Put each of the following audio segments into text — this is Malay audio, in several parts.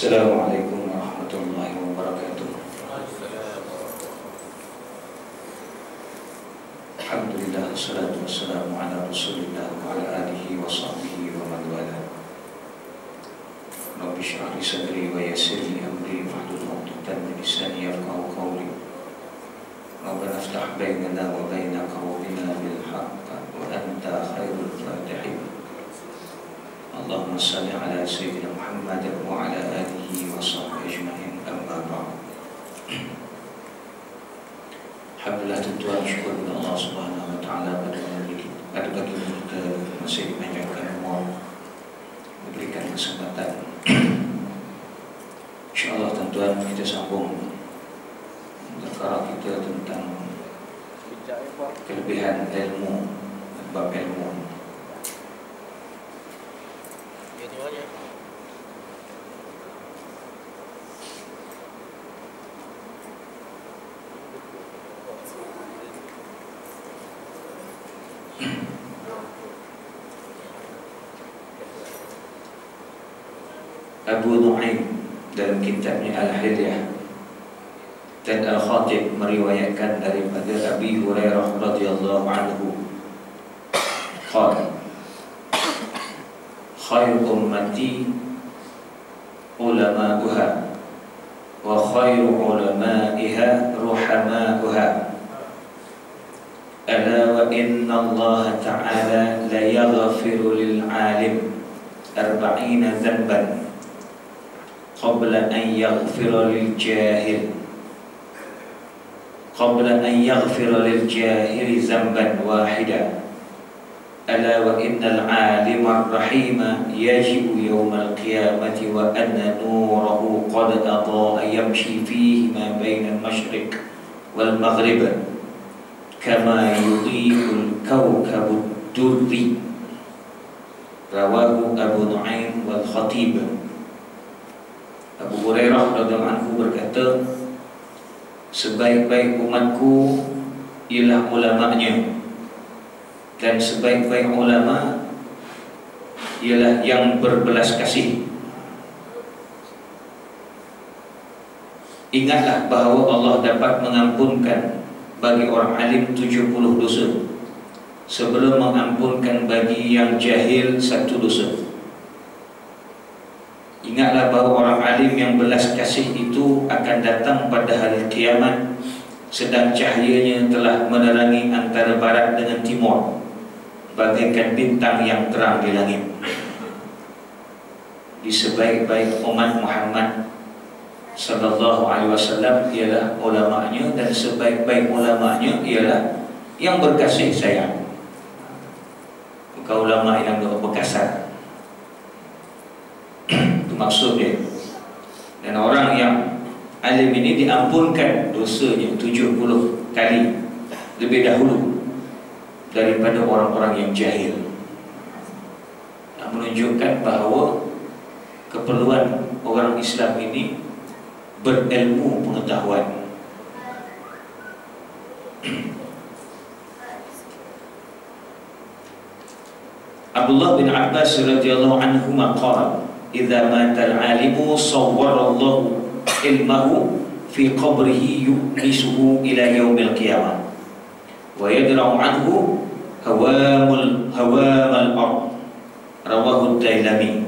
Assalamualaikum warahmatullahi wabarakatuh. Alhamdulillah, wassalatu wassalamu ala rasulillah wa ala alihi wa sahbihi wa man wala. Rabbi shrah li sadri wa yassir li amri wahlul 'uqdatam min lisani yafqahu qawli. Rabbana iftah bainana wa baina qawmina bil haqq wa anta khairul fatihin. Allahumma salli ala sayyidina Muhammad wa ala alihi wa sahbihi ajma'in, amma ba'd. Alhamdulillah, tuan syukur kepada Allah Subhanahu wa taala pada pagi kita masih dipanjangkan umur, diberikan kesempatan. Insyaallah tuan-tuan, kita sambung perkara kita tentang kelebihan ilmu, bab ilmu. Abu Nu'aim dalam kitabnya Al-Hilyah dan Al-Khatib meriwayatkan daripada Abi Hurairah radhiyallahu anhu qala khairu ummati ulama'uha wa khairu ulama'iha ruhama'uha ala wa inna Allah ta'ala la yaghfiru lil 'alim 40 dhanban qabla an yaghfira lil jahil zamban wahida ala wa innal 'alima ar-rahima yajibu yawmal qiyamati wa anna nurahu qad adaa yamshi fihi ma baina al-mashriq wal maghrib kama yudhi'ul kawkabu ad-durri. Rawahu Abu Nu'aim wal Khatib. Abu Hurairah radhiyallahu anhu berkata, sebaik-baik umatku ialah ulama'nya, dan sebaik-baik ulama ialah yang berbelas kasih. Ingatlah bahawa Allah dapat mengampunkan bagi orang alim 70 dosa sebelum mengampunkan bagi yang jahil 1 dosa. Ingatlah bahawa orang alim yang belas kasih itu akan datang pada hari kiamat sedang cahayanya telah menerangi antara barat dengan timur bagaikan bintang yang terang di langit. Di sebaik-baik umat Muhammad sallallahu alaihi wasallam ialah ulama'nya, dan sebaik-baik ulama'nya ialah yang berkasih sayang. Bukan ulama yang berkasar, itu maksudnya. Dan orang yang alim ini diampunkan dosanya 70 kali lebih dahulu daripada orang-orang yang jahil. Menunjukkan bahawa keperluan orang Islam ini berilmu pengetahuan. Abdullah bin Abbas radhiyallahu anhu qala idza mata al-alimu sawwarallahu ilmahu fi qabrihi yuqisuhu ila yaumil qiyamah wa yadra'u anhu hawamal ard. Rawahu Dailami.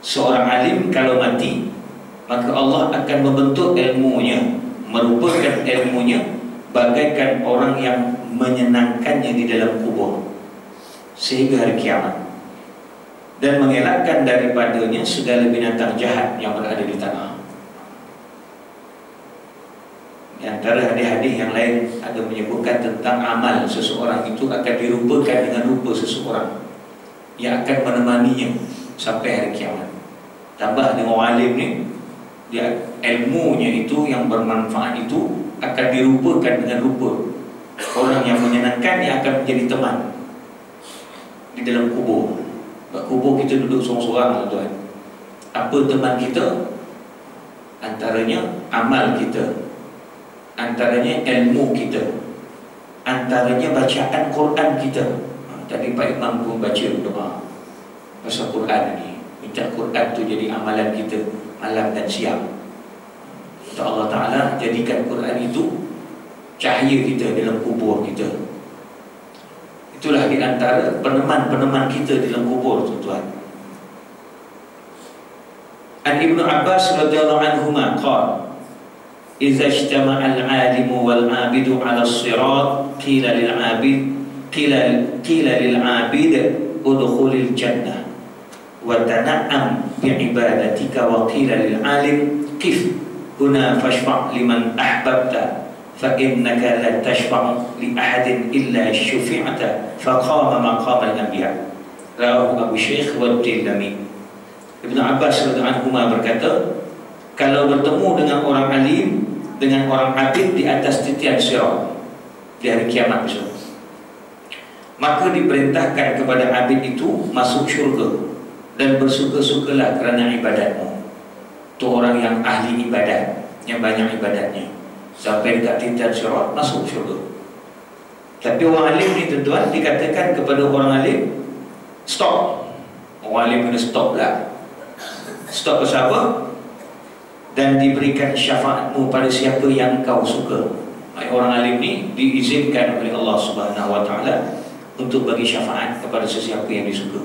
Seorang alim kalau mati, maka Allah akan membentuk ilmunya, merupakan ilmunya bagaikan orang yang menyenangkannya di dalam kubur sehingga hari kiamat, dan mengelakkan daripadanya segala binatang jahat yang berada di tanah. Di antara hadis-hadis yang lain ada menyebutkan tentang amal seseorang itu akan dirupakan dengan rupa seseorang yang akan menemaninya sampai hari kiamat. Tambah dengan orang alim ni, dia ilmunya itu yang bermanfaat itu akan dirupakan dengan rupa orang yang menyenangkan, yang akan menjadi teman di dalam kubur. Kubur kita duduk seorang-seorang, tuan. Apa teman kita? Antaranya amal kita, antaranya ilmu kita, antaranya bacaan Quran kita. Tadi Pak Imam pun baca doa pasal Quran ni, minta Quran tu jadi amalan kita. malam dan siang. Untuk Allah Ta'ala jadikan Quran itu cahaya kita dalam kubur kita. Itulah di antara peneman-peneman kita dalam kubur, tuan-tuan. An Ibnu Abbas radhiyallahu anhuma qala idza ijtama'a al-'alimu wal-'abidu 'ala as-sirat qila lil-'abid qila lil-'abid udkhulil jannah wa tana'am bi'ibadatika wa qila lil-'alim qif huna fashfa' liman ahbabta fa innaka la tashfa' li ahadin illa syufi'ata faqama maqam al-anbiya. Rawahu Abu Syekh wa Tirmidzi. Ibnu Abbas radhiyallahu anhu berkata, kalau bertemu dengan orang alim, dengan orang abid di atas titian sirat di hari kiamat besok, maka diperintahkan kepada abid itu masuk syurga dan bersuka-sukalah kerana ibadatmu. Itu orang yang ahli ibadat, yang banyak ibadatnya, sampai dekat titian sirat masuk syurga. Tapi orang alim ni tuan-tuan, dikatakan kepada orang alim, stop. Orang alim kena stop lah. Stop bersama dan diberikan syafaatmu pada siapa yang kau suka. Orang alim ni diizinkan oleh Allah Subhanahu Wa Taala untuk bagi syafaat kepada sesiapa yang disuka.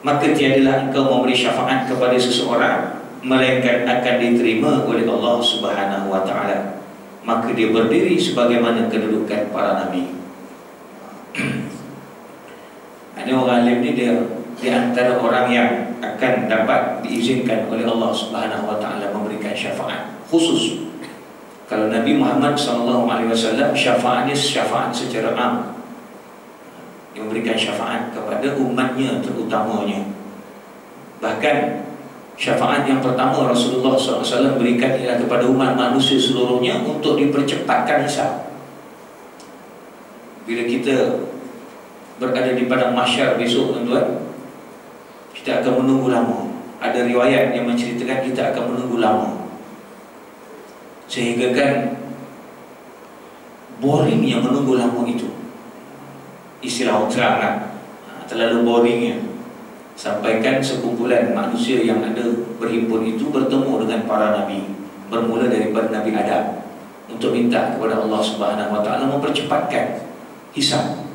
Maka tiadalah engkau memberi syafaat kepada seseorang melainkan akan diterima oleh Allah Subhanahu Wa Taala. Maka dia berdiri sebagaimana kedudukan para nabi. Ada orang alim ni dia di antara orang yang akan dapat diizinkan oleh Allah Subhanahu Wa Taala memberikan syafaat khusus. Kalau Nabi Muhammad SAW syafaatnya syafaat secara am, dia memberikan syafaat kepada umatnya terutamanya. Bahkan syafaat yang pertama Rasulullah SAW berikan ialah kepada umat manusia seluruhnya untuk dipercepatkan hisab. Bila kita berada di padang mahsyar besok, tuan-tuan, kita akan menunggu lama. Ada riwayat yang menceritakan kita akan menunggu lama, sehingga kan boring yang menunggu lama itu. Istilah orang serang kan, terlalu boringnya. Sampaikan sekumpulan manusia yang ada berhimpun itu bertemu dengan para nabi, bermula daripada Nabi Adam, untuk minta kepada Allah Subhanahu Wa Taala mempercepatkan hisab.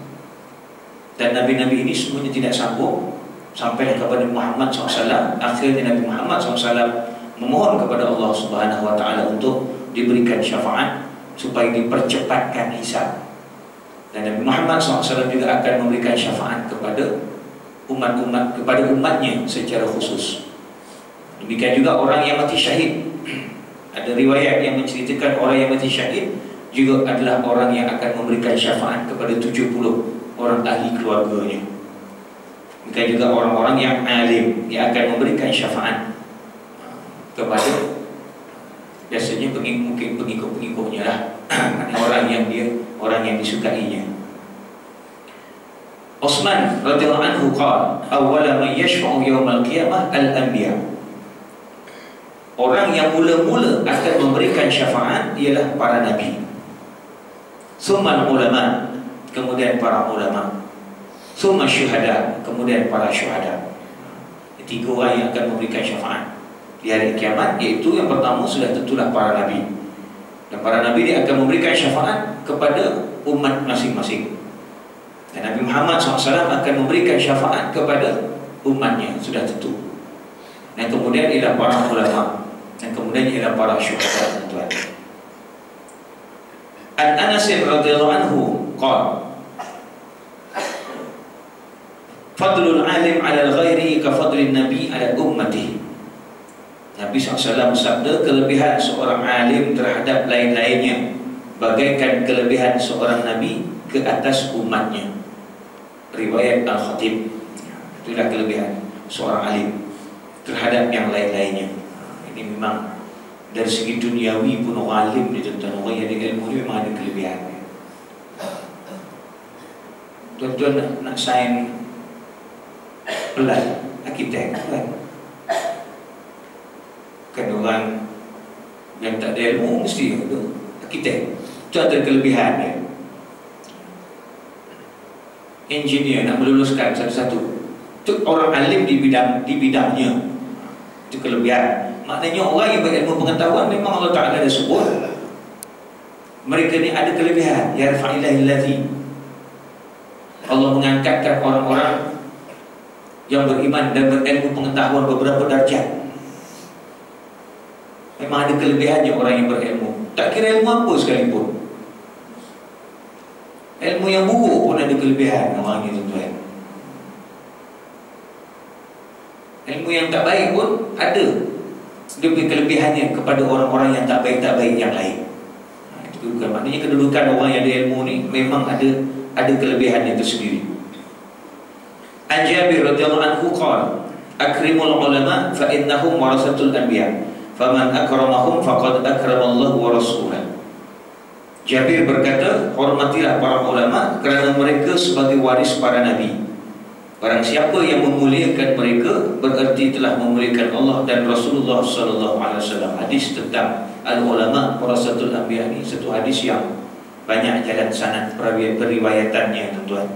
Dan nabi-nabi ini semuanya tidak sanggup sampai kepada Muhammad SAW. Akhirnya Nabi Muhammad SAW memohon kepada Allah Subhanahu Wa Taala untuk diberikan syafaat supaya dipercepatkan hisab. Dan Nabi Muhammad SAW juga akan memberikan syafaat kepada kepada umatnya secara khusus. Demikian juga orang yang mati syahid. Ada riwayat yang menceritakan orang yang mati syahid juga adalah orang yang akan memberikan syafaat kepada 70 orang ahli keluarganya. Demikian juga orang-orang yang alim yang akan memberikan syafaat kepada biasanya mungkin pengikut-pengikutnya lah. orang yang disukainya. Utsman radhiyallahu anhu qala awwala man yashfa'u yawmal qiyamah al-anbiya. Orang yang mula-mula akan memberikan syafaat ialah para nabi. Tsumma ulama, kemudian para ulama. Tsumma syuhada, kemudian para syuhada. Tiga orang yang akan memberikan syafaat di hari kiamat, iaitu yang pertama sudah tentulah para nabi. Dan para nabi dia akan memberikan syafaat kepada umat masing-masing. Dan Nabi Muhammad SAW akan memberikan syafaat kepada umatnya, sudah tentu. Dan kemudian ialah para ulama, dan kemudian ialah para syuhada, tuan. An Anas radhiyallahu anhu qala fadlul alim 'ala al-ghairi ka fadlin nabi 'ala ummatihi. Nabi SAW bersabda, kelebihan seorang alim terhadap lain-lainnya bagaikan kelebihan seorang nabi ke atas umatnya. Riwayat Al-Khatib. Itulah kelebihan seorang alim terhadap yang lain-lainnya. Ini memang dari segi duniawi pun orang alim ni, tuan-tuan, orang yang ada ilmu ni memang ada kelebihan. Tuan-tuan nak sign pelan arkitek kan? Kan orang yang tak ada ilmu mesti ada arkitek. Itu ada kelebihan dia. Engineer nak meluluskan satu-satu, itu orang alim di bidangnya. Itu kelebihan. Maknanya orang yang berilmu pengetahuan memang Allah Ta'ala ada sebut mereka ni ada kelebihan. Yarfa'illahillati, Allah mengangkatkan orang-orang yang beriman dan berilmu pengetahuan beberapa darjat. Memang ada kelebihannya orang yang berilmu. Tak kira ilmu apa sekalipun. Ilmu yang buruk pun ada kelebihan orang ni, tuan-tuan. Ilmu yang tak baik pun ada dia punya kelebihannya kepada orang-orang yang tak baik yang lain. Itu bukan maknanya kedudukan orang yang ada ilmu ni memang ada kelebihannya tersendiri. An Jabir radhiyallahu anhu qala akrimul ulama fa innahum warasatul anbiya faman akramahum faqad akramallahu wa rasulahu. Jabir berkata, hormatilah para ulama kerana mereka sebagai waris para nabi. Barang siapa yang memuliakan mereka bererti telah memuliakan Allah dan Rasulullah sallallahu alaihi wasallam. Hadis tentang al-ulama warasatul anbiya ni satu hadis yang banyak jalan sanad periwayatannya, tuan-tuan.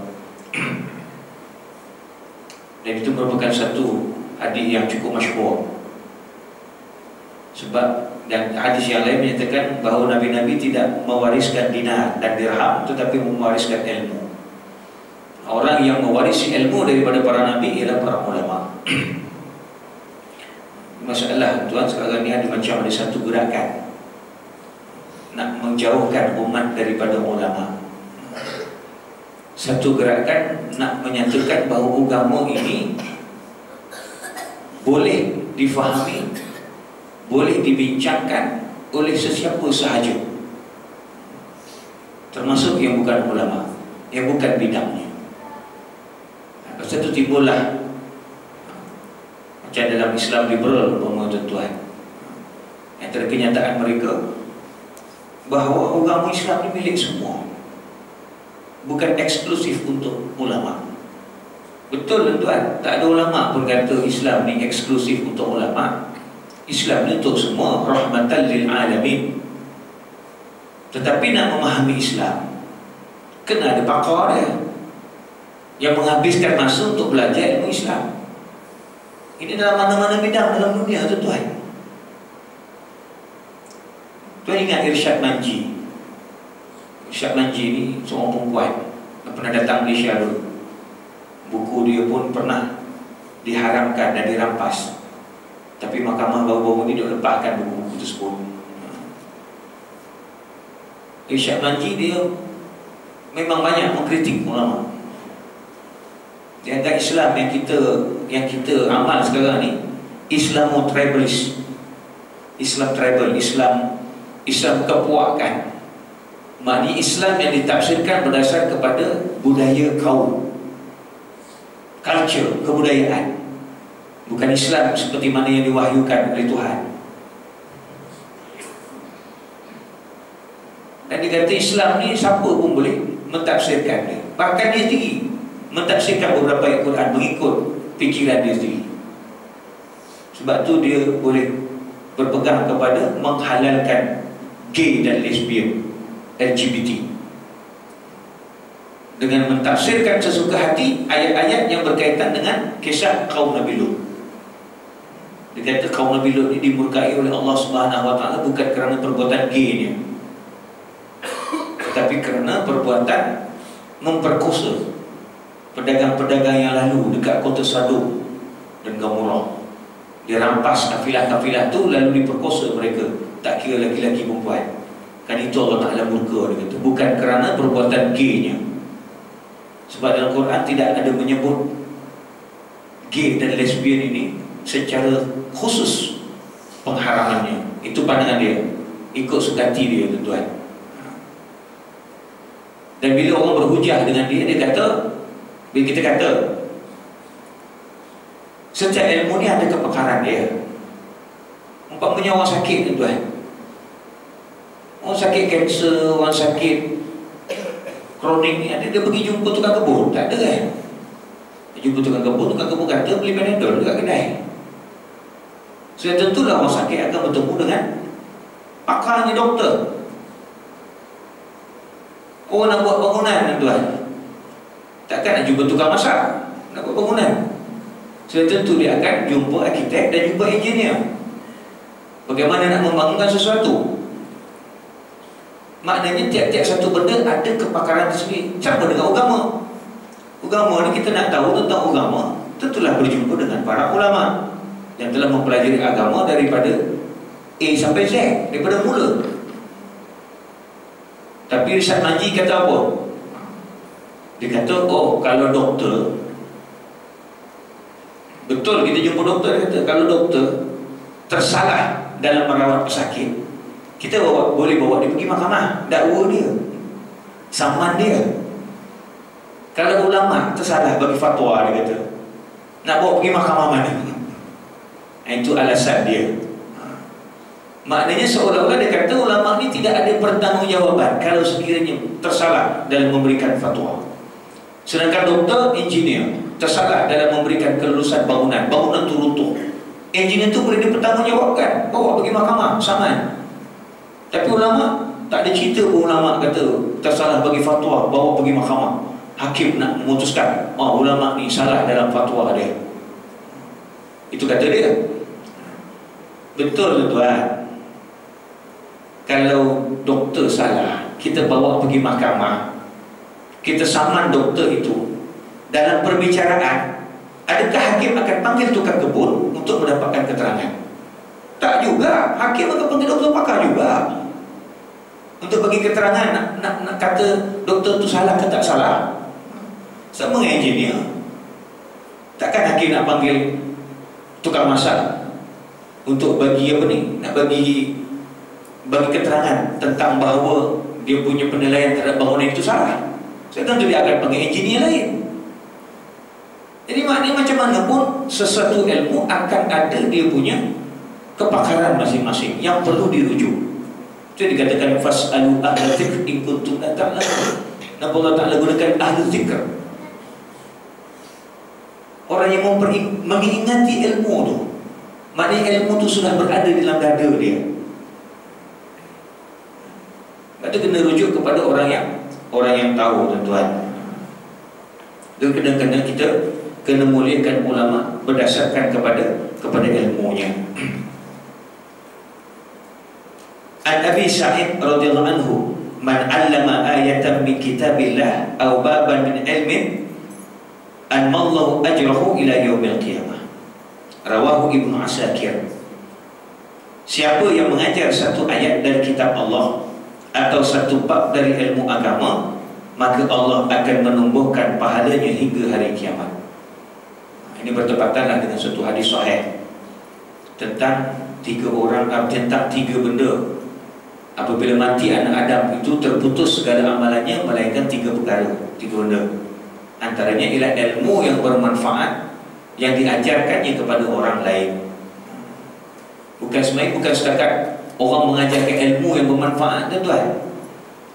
Dan itu merupakan satu hadis yang cukup masyhur. Sebab dan hadis yang lain menyatakan bahawa nabi-nabi tidak mewariskan dinar dan dirham, tetapi mewariskan ilmu. Orang yang mewarisi ilmu daripada para nabi ialah para ulama. Masalah, tuan, sekarang ni ada macam ada satu gerakan nak menjauhkan umat daripada ulama. Satu gerakan nak menyatakan bahawa agama ini boleh difahami, boleh dibincangkan oleh sesiapa sahaja, termasuk yang bukan ulama, yang bukan bidangnya. Lepas itu timbullah macam dalam Islam liberal, tuan-tuan, antara kenyataan mereka bahawa agama Islam ini milik semua, bukan eksklusif untuk ulama. Betul, tuan, tak ada ulama pun kata Islam ni eksklusif untuk ulama. Islam ni untuk semua, rahmatan lil alamin. Tetapi nak memahami Islam kena ada pakar dia yang menghabiskan masa untuk belajar ilmu Islam. Ini dalam mana-mana bidang dalam dunia, tuan-tuan. Tuan ingat Irsyad Manji? Irsyad Manji ni seorang perempuan yang pernah datang Malaysia dulu. Buku dia pun pernah diharamkan dan dirampas, tapi mahkamah baru-baru ni dia lepaskan buku tersebut. Irsyad Manji dia memang banyak mengkritik ulama. Di antara Islam yang kita amal sekarang ni, Islamu tribalist, Islam tribal, Islam kepuakan. Maknanya Islam yang ditafsirkan berdasar kepada budaya kaum, culture, kebudayaan, bukan Islam seperti mana yang diwahyukan oleh Tuhan. Dan dikata Islam ni siapa pun boleh mentafsirkan dia. Bahkan dia sendiri mentafsirkan beberapa ayat Quran mengikut fikiran dia sendiri. Sebab tu dia boleh berpegang kepada menghalalkan gay dan lesbian, LGBT, dengan mentafsirkan sesuka hati ayat-ayat yang berkaitan dengan kisah kaum Nabi Lut. Dia kata kaum Nabi Lut ini dimurkai oleh Allah Subhanahu Wa Taala bukan kerana perbuatan gaynya, tetapi kerana perbuatan memperkosa pedagang-pedagang yang lalu dekat kota Sadum dan Gomorrah. Dia rampas kafilah-kafilah tu lalu diperkosa mereka, tak kira laki-laki perempuan. Kan itu Allah Ta'ala murka, dia kata, bukan kerana perbuatan gaynya. Sebab dalam Quran tidak ada menyebut gay dan lesbian ini secara khusus pengharamannya. Itu pandangan dia, ikut suka hati dia, tuan-tuan. Dan bila orang berhujah dengan dia, dia kata, bila kita kata setiap ilmu ni ada kepakaran dia. Umpamanya orang sakit, tuan-tuan, orang sakit kanser, orang sakit kronik ni, ada dia pergi jumpa tukang kebun? Tak ada, kan? Dia jumpa tukang kebun kata beli Panadol dekat kedai. Sudah tentulah orang sakit akan bertemu dengan pakarnya, doktor. Orang nak buat bangunan, tuan, takkan nak jumpa tukang masak nak buat bangunan. Sudah tentu dia akan jumpa arkitek dan jumpa engineer. Bagaimana nak membangunkan sesuatu? Maknanya tiap-tiap satu benda ada kepakaran tersendiri. Sama dengan agama. Agama ni kita nak tahu tentang agama, tentulah berjumpa dengan para ulama yang telah mempelajari agama daripada A sampai Z, daripada mula. Tapi Ustaz Manji kata apa? Dia kata, oh kalau doktor, betul kita jumpa doktor, dia kata kalau doktor tersalah dalam merawat pesakit, kita boleh bawa dia pergi mahkamah, dakwa dia, saman dia. Kalau ulama tersalah bagi fatwa, dia kata nak bawa pergi mahkamah mana? Itu alasan dia. Maknanya seolah-olah dia kata ulama ni tidak ada pertanggungjawaban kalau sekiranya tersalah dalam memberikan fatwa. Sedangkan doktor, engineer tersalah dalam memberikan kelulusan bangunan tu runtuh, engineer tu boleh dipertanggungjawabkan, bawa pergi mahkamah, saman. Tapi ulama tak ada cerita pun. Ulama kata tersalah bagi fatwa, bawa pergi mahkamah, hakim nak memutuskan, oh ulama ni salah dalam fatwa dia. Itu kata dia. Betul tuan. Kalau doktor salah, kita bawa pergi mahkamah, kita saman doktor itu. Dalam perbicaraan, adakah hakim akan panggil tukang kebun untuk mendapatkan keterangan? Tak juga. Hakim akan panggil doktor pakar juga untuk bagi keterangan, nak kata doktor itu salah ke tak salah. Sama dengan engineer. Takkan hakim nak panggil tukang masak untuk bagi apa ni, nak bagi keterangan tentang bahawa dia punya penilaian terhadap bangunan itu salah. Tentu dia akan panggil engineer lain. Jadi maknanya macam mana pun sesuatu ilmu akan ada dia punya kepakaran masing-masing yang perlu dirujuk. Itu dikatakan fas'alu ahla dzikr in kuntum la ta'lamun. Kenapa Allah Ta'ala gunakan ahli dzikr? Orang yang mengingati ilmu tu. Maknanya ilmu tu sudah berada dalam dada dia. Itu kena rujuk kepada orang yang tahu, tuan-tuan. Dan kena kita kena muliakan ulama berdasarkan kepada ilmunya. An Abi Sa'id radhiyallahu anhu, man 'allama ayatan min kitabillah aw baban min ilmin anmallahu ajrahu ila yaumil qiyamah. Rawahu Ibnu Asakir. Siapa yang mengajar satu ayat dari kitab Allah atau satu bab dari ilmu agama, maka Allah akan menumbuhkan pahalanya hingga hari kiamat. Ini bertepatanlah dengan satu hadis sahih tentang tiga benda. Apabila mati anak Adam itu terputus segala amalannya melainkan tiga benda. Antaranya ialah ilmu yang bermanfaat yang diajarkannya kepada orang lain. Bukan setakat orang mengajarkan ilmu yang bermanfaat, tuan.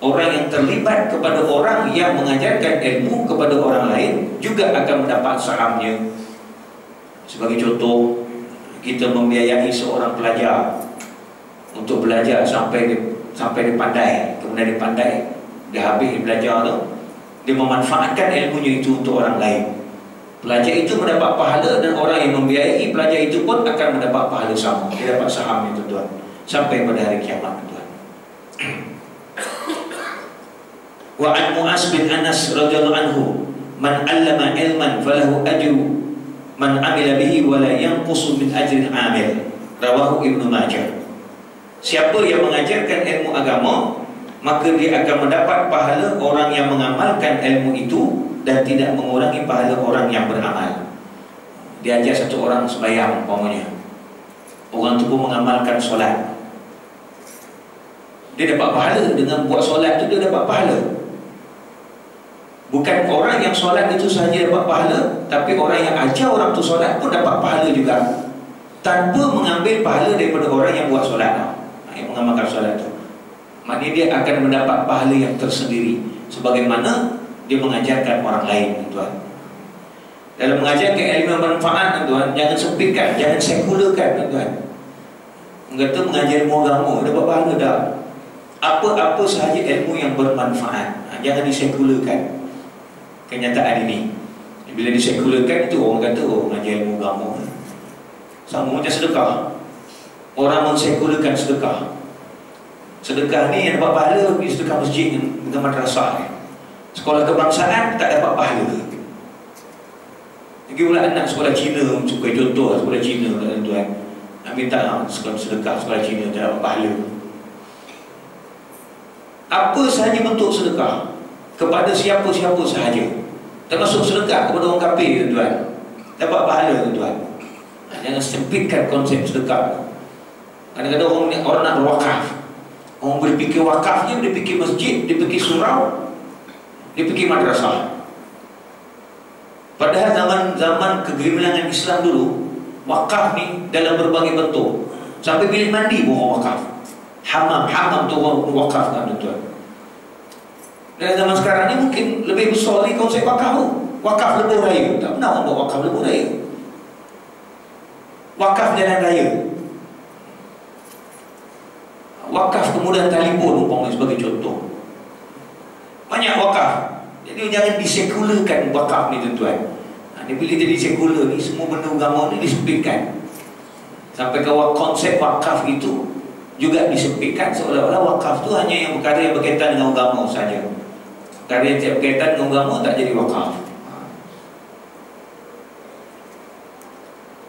Orang yang terlibat kepada orang yang mengajarkan ilmu kepada orang lain juga akan mendapat sahamnya. Sebagai contoh, kita membiayai seorang pelajar untuk belajar sampai dia pandai. Kemudian dia pandai, dia habis belajar tu, dia memanfaatkan ilmunya itu untuk orang lain. Pelajar itu mendapat pahala dan orang yang membiayai pelajar itu pun akan mendapat pahala sama. Dia dapat sahamnya, tuan. Sampai pada hari kiamat, tuan. Wa an Mu'az bin Anas radhiyallahu anhu, man 'allama ilman falahu ajru man 'amila bihi wa la yanqusu min ajril 'amil. Rawahu Ibnu Majah. Siapa yang mengajarkan ilmu agama, maka dia akan mendapat pahala orang yang mengamalkan ilmu itu dan tidak mengurangi pahala orang yang beramal. Dia ajar satu orang sembahyang umpamanya, orang itu pun mengamalkan solat, dia dapat pahala. Dengan buat solat itu dia dapat pahala. Bukan orang yang solat itu sahaja dapat pahala, tapi orang yang ajar orang itu solat pun dapat pahala juga, tanpa mengambil pahala daripada orang yang buat solat, yang mengamalkan solat itu. Maknanya dia akan mendapat pahala yang tersendiri sebagaimana dia mengajarkan orang lain, tuan. Dalam mengajarkan ilmu yang bermanfaat, tuan, jangan sempitkan, jangan sekularkan, tuan. Kata mengajar ilmu agama dapat pahala dah. Apa-apa sahaja ilmu yang bermanfaat, jangan disekularkan. Kenyataan ini, bila disekularkan itu orang kata, oh mengajar ilmu agama sama macam sedekah. Orang mensekularkan sedekah. Sedekah ni yang dapat pahala pergi sedekah masjid dengan madrasah. Sekolah kebangsaan tak dapat pahala. Lagi pula anak sekolah Cina, sebagai contoh sekolah Cina tuan, nak minta sekolah sedekah sekolah Cina tak dapat pahala. Apa sahaja bentuk sedekah kepada siapa-siapa sahaja, termasuk sedekah kepada orang kafir tuan, dapat pahala tuan. Jangan sempitkan konsep sedekah. Kadang-kadang orang nak berwakaf, orang boleh fikir wakafnya, dia fikir masjid, dia fikir surau, dia fikir madrasah. Padahal zaman kegemilangan Islam dulu, wakaf ni dalam berbagai bentuk. Sampai bilik mandi pun orang wakaf. Hamam tu orang wakaf kan tuan. Dan zaman sekarang ni mungkin lebih besar lagi konsep wakaf tu. Wakaf lebuh raya. Tak pernah orang buat wakaf lebuh raya. Wakaf jalan raya. Wakaf kemudahan telefon umpamanya sebagai contoh. Banyak wakaf. Jadi jangan disekularkan wakaf ni tuan-tuan. Bila jadi sekular ni, semua benda agama ni disempitkan. Sampai ke konsep wakaf itu juga disempitkan, seolah-olah wakaf tu hanya yang perkara yang berkaitan dengan agama saja. Perkara yang tidak berkaitan dengan agama tak jadi wakaf.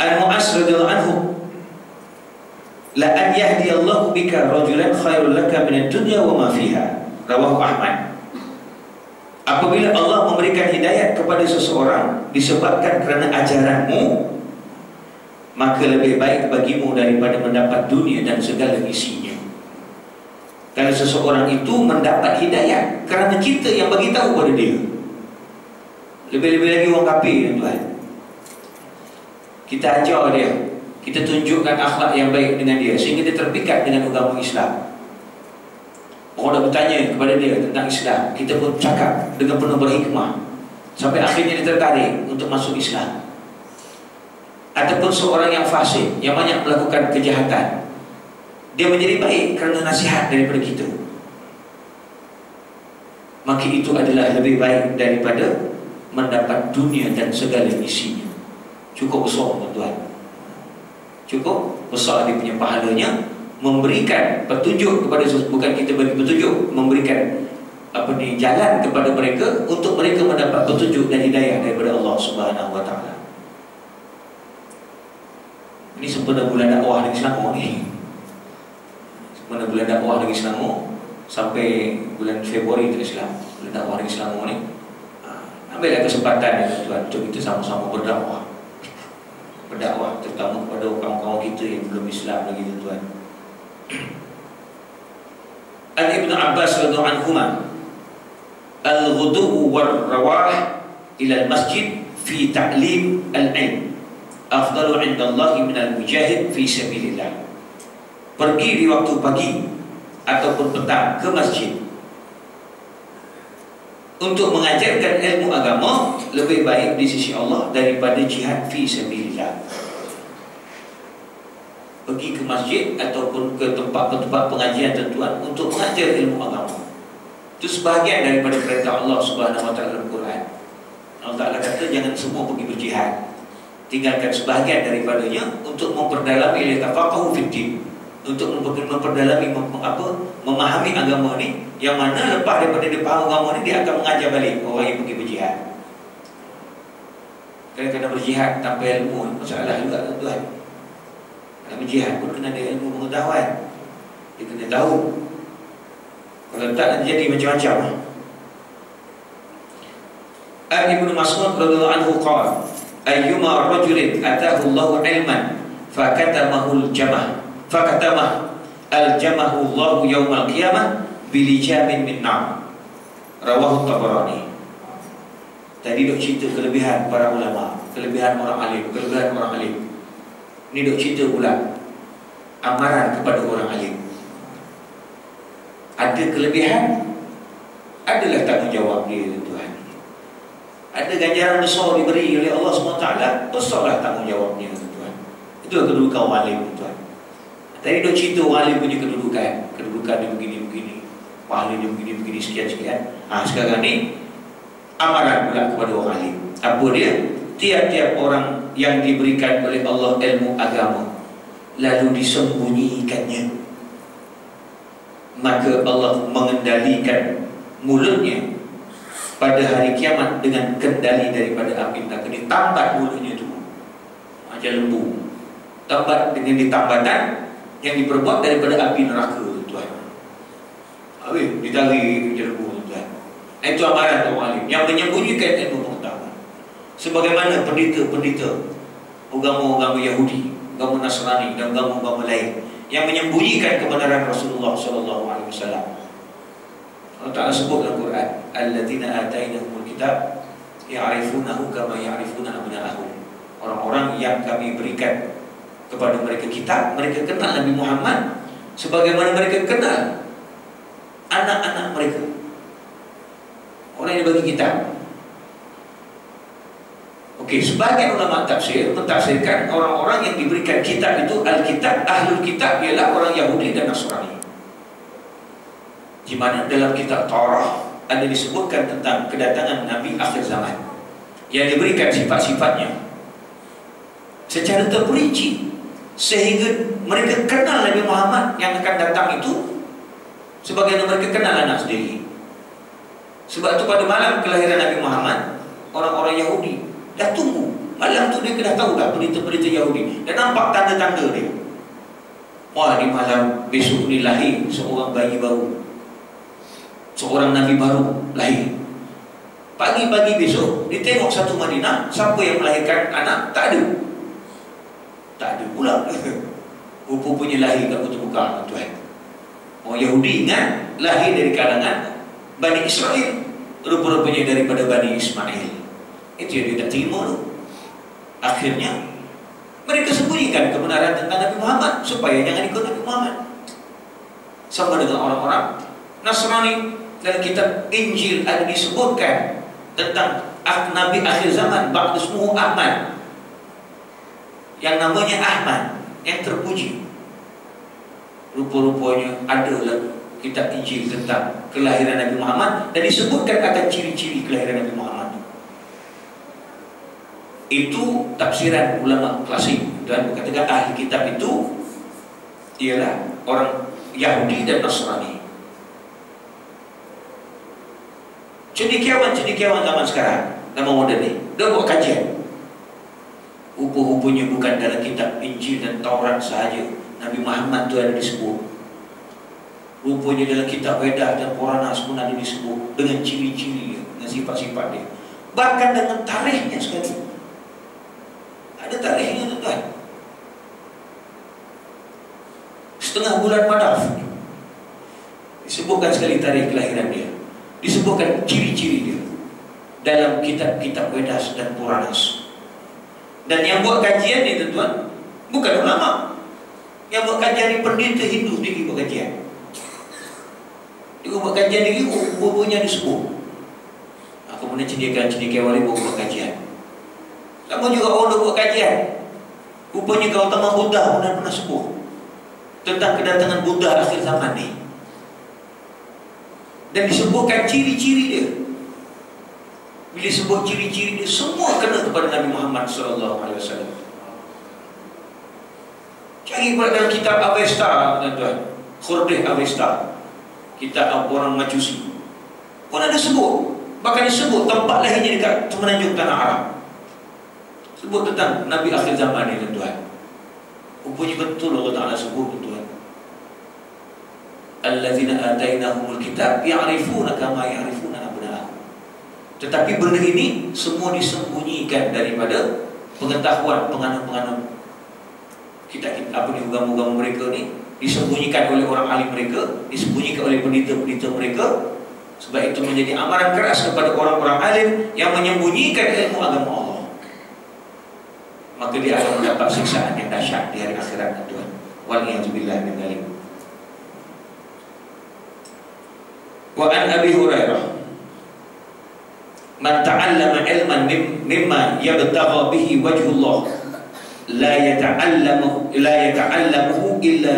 Al-Mu'az radhiyallahu anhu, la an yahdiyallahu bika rajulan khairul laka min ad-dunya wa ma fiha. Rawahu Ahmad. Apabila Allah memberikan hidayat kepada seseorang disebabkan kerana ajaranmu, maka lebih baik bagimu daripada mendapat dunia dan segala isinya. Kalau seseorang itu mendapat hidayat kerana kita yang bagi tahu pada dia, lebih-lebih lagi orang kafir tuan, kita ajar dia, kita tunjukkan akhlak yang baik dengan dia sehingga dia terpikat dengan agama Islam. Orang dah bertanya kepada dia tentang Islam, kita pun cakap dengan penuh berhikmah sampai akhirnya dia tertarik untuk masuk Islam. Ataupun seorang yang fasik, yang banyak melakukan kejahatan, dia menjadi baik kerana nasihat daripada kita, maka itu adalah lebih baik daripada mendapat dunia dan segala isinya. Cukup besar tuan-tuan, cukup besar dia punya pahalanya. Memberikan petunjuk kepada, bukan kita bagi petunjuk, memberikan jalan kepada mereka untuk mereka mendapat petunjuk dan hidayah daripada Allah Subhanahu wa taala. Ini sempena bulan dakwah Negeri Selangor ni. Sempena bulan dakwah Negeri Selangor sampai bulan Februari tak silap, bulan dakwah Negeri Selangor ni. Ambillah kesempatan tuan untuk kita sama-sama berdakwah. Berdakwah terutama kepada kawan-kawan kita yang belum Islam lagi tuan. An Ibnu Abbas radhiyallahu anhuma, al-ghudu war-rawah ila al-masjid fi ta'lim al-ilm afdalu 'inda Allah min al-mujahid fi sabilillah. Pergi di waktu pagi ataupun petang ke masjid untuk mengajarkan ilmu agama lebih baik di sisi Allah daripada jihad fi sabilillah. Pergi ke masjid ataupun ke tempat-tempat pengajian tuan untuk mengajar ilmu agama, itu sebahagian daripada perintah Allah Subhanahu wa taala dalam Quran. Allah Taala kata jangan semua pergi berjihad, tinggalkan sebahagian daripadanya untuk memperdalami tafaqahu fiddin, untuk memperdalami memahami agama ni, yang mana lepas daripada dia faham agama ni, dia akan mengajar balik orang yang pergi berjihad. Kadang-kadang berjihad tanpa ilmu masalah juga tuan. Berjihad pun kena ada ilmu pengetahuan. Dia kena tahu. Kalau tak nanti jadi macam-macam. Ibnu Mas'ud radhiyallahu anhu qala, ayyuma rajulin atahu Allahu ilman fakatamahu al-jamahu Allahu yaumal qiyamah bilijamin min nar. Rawahu Tabarani. Tadi dok cerita kelebihan para ulama, kelebihan orang alim, kelebihan orang alim. Ini dok cerita pula amaran kepada orang alim. Ada kelebihan, adalah tanggungjawab dia tuan. Ada ganjaran besar diberi oleh Allah SWT, besarlah tanggungjawabnya tuan. Itulah kedudukan orang alim tuan. Tadi dok cerita orang alim punya kedudukan dia begini-begini, pahala dia begini-begini, sekian-sekian. Sekarang ni amaran pula kepada orang alim. Apa dia? Tiap-tiap orang yang diberikan oleh Allah ilmu agama, lalu disembunyikannya, maka Allah mengendalikan mulutnya pada hari kiamat dengan kendali daripada api neraka. Ditambat mulutnya itu macam lembu, tambat dengan ditambatan yang diperbuat daripada api neraka, tuan. Habis ditarik macam lembu, tuan. Itu amaran orang alim yang menyembunyikan ilmu pengetahuan. Sebagaimana pendeta-pendeta agama-agama Yahudi, agama Nasrani dan agama-agama lain yang menyembunyikan kebenaran Rasulullah SAW. Allah Ta'ala sebut dalam Quran, alladzina atainahumul kitab ya'rifunahu kama ya'rifuna abna'ahum. Orang-orang yang kami berikan kepada mereka kitab, mereka kenal Nabi Muhammad sebagaimana mereka kenal anak-anak mereka. Orang yang dibagi kitab. Okey, sebagian ulama tafsir mentafsirkan orang-orang yang diberikan kitab itu Alkitab, Ahlul Kitab ialah orang Yahudi dan Nasrani. Di mana dalam kitab Taurat ada disebutkan tentang kedatangan Nabi akhir zaman yang diberikan sifat-sifatnya secara terperinci sehingga mereka kenal Nabi Muhammad yang akan datang itu sebagaimana mereka kenal anak sendiri. Sebab itu pada malam kelahiran Nabi Muhammad, orang-orang Yahudi dah tunggu. Malam tu dia dah tahu dah berita-berita Yahudi. Dan nampak tanda-tanda dia. Wah, di malam besok ni lahir seorang bayi baru, seorang Nabi baru lahir. Pagi-pagi besok dia tengok satu Madinah, siapa yang melahirkan anak? Tak ada. Tak ada pula. Rupa-rupanya lahir kat Kota Mekah, tuan. Orang Yahudi ingat lahir dari kalangan Bani Israel, rupa-rupanya daripada Bani Ismail. Itu yang dia tak terima tu. Akhirnya mereka sembunyikan kebenaran tentang Nabi Muhammad supaya jangan ikut Nabi Muhammad. Sama dengan orang-orang Nasrani. Dalam kitab Injil ada disebutkan tentang Nabi akhir zaman, ba'dismuhu Ahmad, yang namanya Ahmad, yang terpuji. Rupa-rupanya adalah kitab Injil tentang kelahiran Nabi Muhammad dan disebutkan akan ciri-ciri kelahiran Nabi Muhammad. Itu tafsiran ulama klasik dan berkatakan ahli kitab itu ialah orang Yahudi dan Nasrani. Cendekiawan-cendekiawan zaman sekarang, zaman moden ni, dia buat kajian. Rupa-rupanya bukan dalam kitab Injil dan Taurat sahaja Nabi Muhammad tu ada disebut. Rupanya dalam kitab Vedah dan Puranas pun ada disebut dengan ciri-ciri dia, dengan sifat-sifat dia. Bahkan dengan tarikhnya sekali. Ada tarikhnya, tuan. Setengah bulan Madaf disebutkan sekali tarikh kelahiran dia, disebutkan ciri-ciri dia dalam kitab-kitab Vedas dan Puranas. Dan yang buat kajian ni, tuan, bukan ulama. Yang buat kajian ni pendeta Hindu sendiri buat kajian. Dia buat kajian ni, bubunya disebut. Kemudian cendekiawan ni buat kajian. Sama juga orang buat kajian. Rupanya Gautama Buddha pun pernah sebut tentang kedatangan Buddha akhir zaman ni. Dan disebutkan ciri-ciri dia. Bila sebut ciri-ciri dia, semua kena kepada Nabi Muhammad SAW. Cari pula dalam kitab Avesta, tuan-tuan, Khordeh Avesta, kitab orang Majusi, pun ada sebut. Bahkan disebut tempat lahirnya dekat semenanjung tanah Arab. Sebut tentang Nabi akhir zaman ni, tuan-tuan. Rupanya betul Allah Ta'ala sebut, tuan. Allazina atainahumul kitab ya'rifuna kama ya'rifuna abna'ahum. Tetapi benda ini semua disembunyikan daripada pengetahuan penganut-penganut kita apa ni, agama-agama mereka ni, disembunyikan oleh orang alim mereka, disembunyikan oleh pendeta-pendeta mereka. Sebab itu menjadi amaran keras kepada orang-orang alim yang menyembunyikan ilmu agama Allah. Maka dia akan mendapat siksaan yang dahsyat di hari akhirat, tuan. Waliyahzubillah min dzalik. Wa an Abi Hurairah, man ta'allama ilman mimma yabtagha bihi wajhullah la yata'allamuhu illa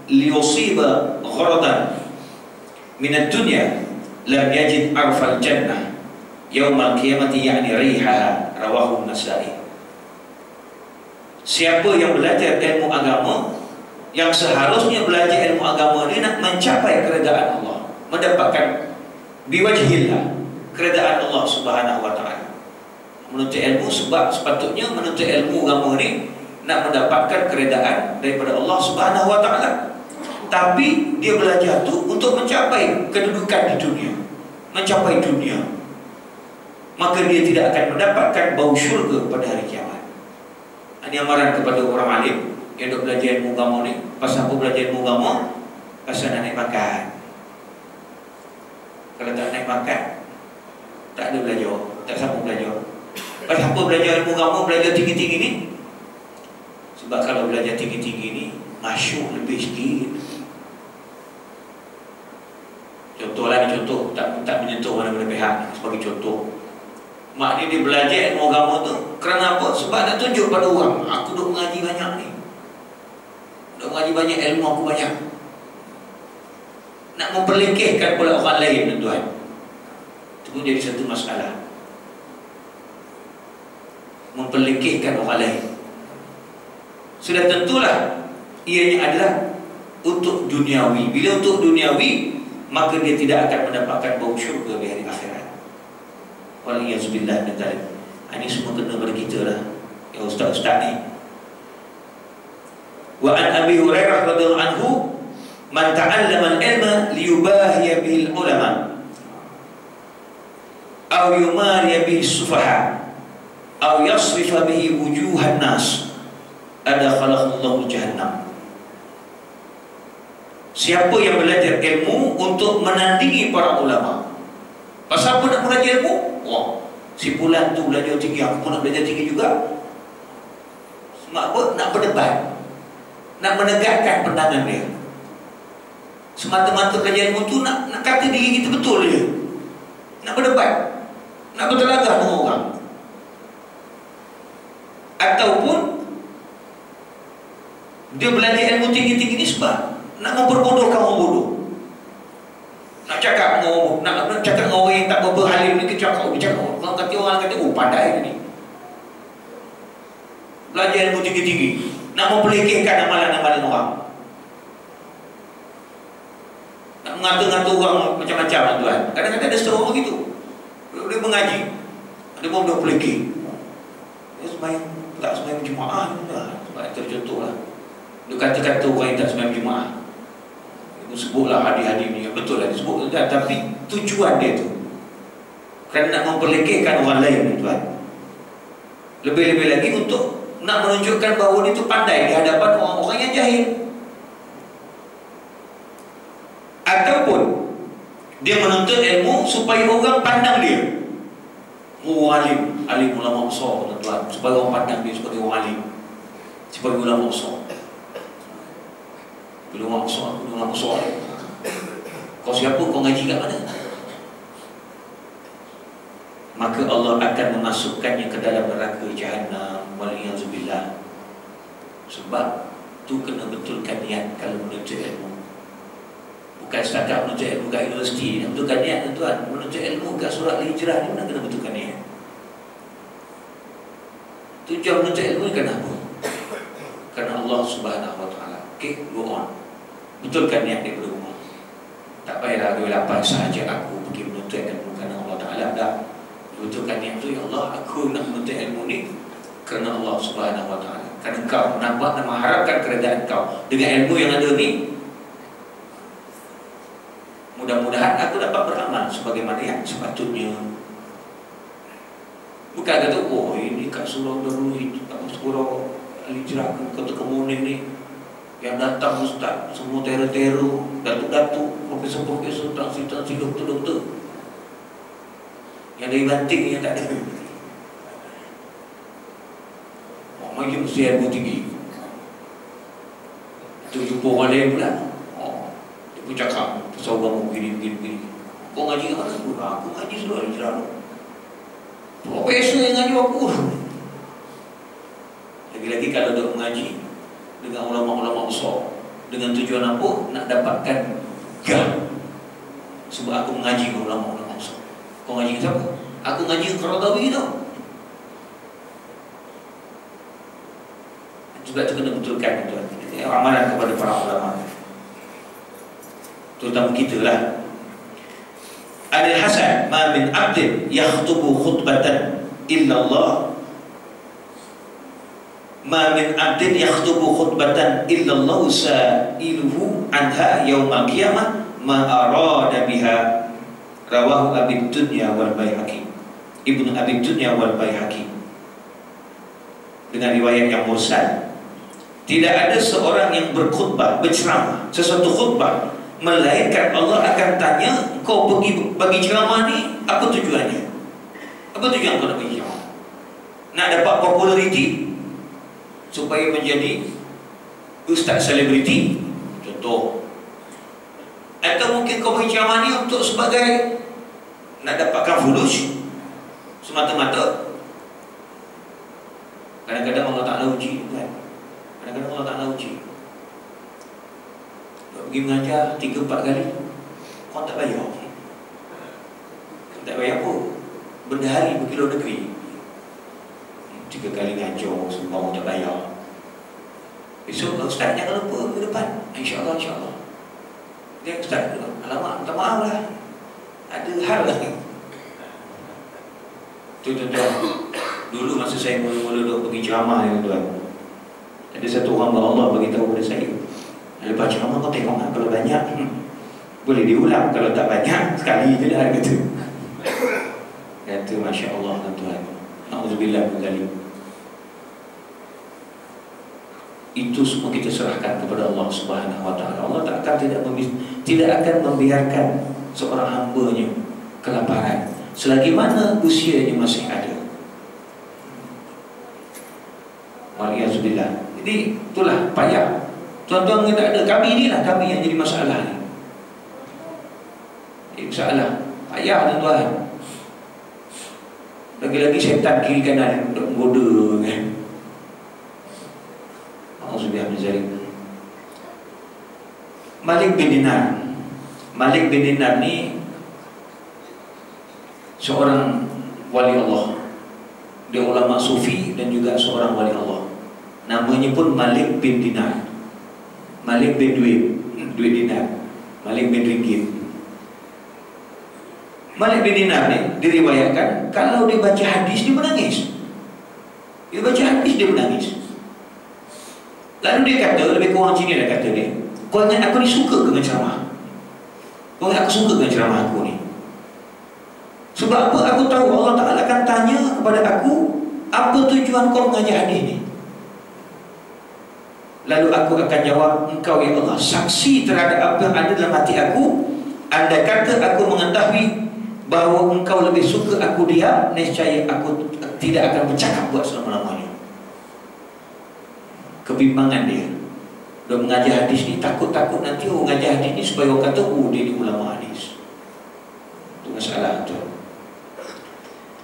liyusiba gharadan min ad-dunya lam yajid arfal jannah yaumal qiyamati ya'ni rihaha, rawahu Nasa'i. Siapa yang belajar ilmu agama yang seharusnya belajar ilmu agama ni nak mencapai keredaan Allah, mendapatkan biwajhillah, keredaan Allah Subhanahu wa taala. Menuntut ilmu sebab sepatutnya menuntut ilmu agama ni nak mendapatkan keredaan daripada Allah Subhanahu wa taala. Tapi dia belajar tu untuk mencapai kedudukan di dunia, mencapai dunia. Maka dia tidak akan mendapatkan bau syurga pada hari kiamat. Ini amaran kepada orang alim yang duk belajar ilmu agama ni. Pasal apa belajar ilmu agama? Pasal nak naik makan. Kalau tak naik makan, tak ada belajar, tak sambung belajar. Pasal apa belajar ilmu agama, belajar tinggi-tinggi ni? Sebab kalau belajar tinggi-tinggi ni, masyuk lebih sikit. Contohlah ni, contoh tak menyentuh mana-mana pihak. Sebagai contoh, mak ni dia belajar ilmu agama tu kerana apa? Sebab nak tunjuk pada orang, aku duk mengaji banyak ni, duk mengaji banyak, ilmu aku banyak. Nak memperlekehkan pula orang lain, tuan-tuan. Itu pun jadi satu masalah. Memperlekehkan orang lain. Sudah tentulah ianya adalah untuk duniawi. Bila untuk duniawi, maka dia tidak akan mendapatkan bau syurga di hari akhirat. Waliyahzubillah min dzalik. Ini semua kena pada kita lah, ya ustaz-ustaz ni. Wa an Abi Hurairah radhiyallahu anhu, man ta'allama al-ilma liyubahiya bil ulama aw yumariya bihi sufaha aw yasrifa bihi wujuhan nas adakhalahullahu jahannam. Siapa yang belajar ilmu untuk menandingi para ulama. Pasal apa nak belajar ilmu? Oh, si fulan tu belajar tinggi, aku pun nak belajar tinggi juga. Sebab apa? Nak berdebat, nak menegakkan pandangan dia. Semata-mata belajar ilmu tu nak kata diri kita betul je, nak berdebat, nak bertelagah dengan orang. Ataupun dia belajar ilmu tinggi-tinggi ni sebab nak memperbodohkan orang bodoh, nak cakap dengan orang, nak cakap dengan orang yang tak berhalim ni, cakap orang kata, orang kata, oh pandai ni, belajar ilmu tinggi-tinggi, nak memperlekehkan amalan-amalan orang, nak mengata-ngata orang macam-macam, tuan. Kadang-kadang ada setengah orang gitu, dia mengaji, ada pun dia pelekeh, dia sembahyang, tak sembahyang Jumaat, sebab itu contoh lah. Dia kata-kata orang yang tak sembahyang Jumaat, dia sebutlah hadis-hadis ni, betul lah disebut, tapi tujuan dia tu kerana nak memperlekehkan orang lain, tuan. Lebih-lebih lagi untuk nak menunjukkan bahawa dia tu pandai di hadapan orang-orang yang jahil. Ataupun dia menuntut ilmu supaya orang pandang dia, oh alim, alim ulama besar, tuan-tuan, supaya orang pandang dia sebagai orang alim, sebagai ulama besar. Bila ulama besar, ulama besar, kau siapa, kau ngaji kat mana? Maka Allah akan memasukkannya ke dalam neraka Jahannam, waliyahzubillah. Sebab tu kena betulkan niat kalau menuntut ilmu. Bukan setakat menuntut ilmu kat universiti, nak betulkan niat, tuan. Menuntut ilmu kat surat Al-Hijrah ni mana kena betulkan niat. Tujuan menuntut ilmu ni kenapa? Kerana Allah Subhanahu wa taala. Okay, go on. Betulkan niat daripada rumah. Tak payahlah 28 sahaja aku pergi menuntut ilmu kerana Allah Ta'ala. Tak. Betulkan niat tu, ya Allah, aku nak menuntut ilmu ni kerana Allah Subhanahu wa taala. Kerana kau nampak dan mengharapkan keredaan kau. Dengan ilmu yang ada ni, mudah-mudahan aku dapat beramal sebagaimana yang sepatutnya. Bukan kata, oh ini kat surau Darul Hijrah, surau Al-Hijrah, kata kemuning ni, yang datang ustaz semua tero-tero, datuk-datuk, profesor-profesor, tansi-tansi, doktor-doktor, yang dari banting yang tak ada. Oh, mari mesti ilmu tinggi. Tu jumpa orang lain pula, oh, dia pun cakap pasal agama begini. Kau ngaji ke mana? Aku ngaji surau Al-Hijrah. Profesor yang ngaji aku. Lagi-lagi kalau dia mengaji dengan ulama-ulama besar, dengan tujuan apa? Nak dapatkan gam. Sebab aku mengaji dengan ulama-ulama besar. Kau ngaji ke siapa? Aku ngaji ke Qaradawi tau. Sebab itu kena betulkan, tuan. amalan kepada para ulama, terutama kita lah. Al-Hasan, ma min abdin yakhutubu khutbatan illa Allah, ma min abdin yakhutubu khutbatan illa Allah sa'iluhu anha yawmal qiyamah ma arada biha. Rawahu Abi Dunya wal Baihaqi, Ibnu Abi Dunya wal Baihaqi, dengan riwayat yang mursal. Tidak ada seorang yang berkhutbah, berceramah, sesuatu khutbah, melainkan Allah akan tanya, kau pergi bagi ceramah ni, apa tujuannya? Apa tujuan kau nak bagi ceramah? Nak dapat populariti supaya menjadi ustaz selebriti, contoh. Atau mungkin kau bagi ceramah ni untuk sebagai nak dapatkan fulus semata-mata. Kadang-kadang Allah Ta'ala uji kan? Kadang-kadang Allah Ta'ala uji. Kau pergi mengajar 3-4 kali, kau tak bayar. Tak bayar apa? Berdahari pergi luar negeri, 3 kali ngajar, semua tak bayar. Besok ustaz jangan lupa ke depan, InsyaAllah, insyaAllah. Dia ustaz, alamak, minta maaf lah, ada hal lah. Tuan-tuan, dulu masa saya mula-mula pergi ceramah ni, tuan, ada satu orang Allah beritahu kepada saya, lepas ceramah kau tengok lah, kalau banyak boleh diulang, kalau tak banyak sekali je dah, kata. Kata Masya Allah, tuan-tuan, na'udzubillah min dzalik. Itu semua kita serahkan kepada Allah Subhanahu wa Ta'ala. Allah tidak akan membiarkan seorang hamba-Nya kelaparan selagi mana usianya masih ada. Waliyahzubillah. Jadi itulah payah. Tuan-tuan tak ada, kami inilah kami yang jadi masalah ni. Jadi masalah payah, tuan-tuan. Lagi-lagi syaitan kiri kanan untuk menggoda kan. Malik bin Dinar. Malik bin Dinar ni seorang wali Allah. Dia ulama sufi dan juga seorang wali Allah. Namanya pun Malik bin Dinar. Malik bin duit dinar, Malik bin ringgit. Malik bin Dinar ni diriwayatkan kalau dia baca hadis dia menangis. Dia baca hadis dia menangis. Lalu dia kata, lebih kurang macam ni dia kata dia, kau ingat aku ni suka dengan ceramah? Kau ingat aku suka dengan ceramah aku ni? Sebab apa? Aku tahu Allah Ta'ala akan tanya kepada aku, apa tujuan kau mengajar hadis ni? Lalu aku akan jawab, engkau ya Allah saksi terhadap apa yang ada dalam hati aku. Andai kata aku mengetahui bahawa engkau lebih suka aku diam, nescaya aku tidak akan bercakap buat selama-lamanya. Kebimbangan dia mengajar hadis ni, takut-takut nanti mengajar hadis ni supaya orang kata, oh dia ni ulama hadis. Itu masalah tu.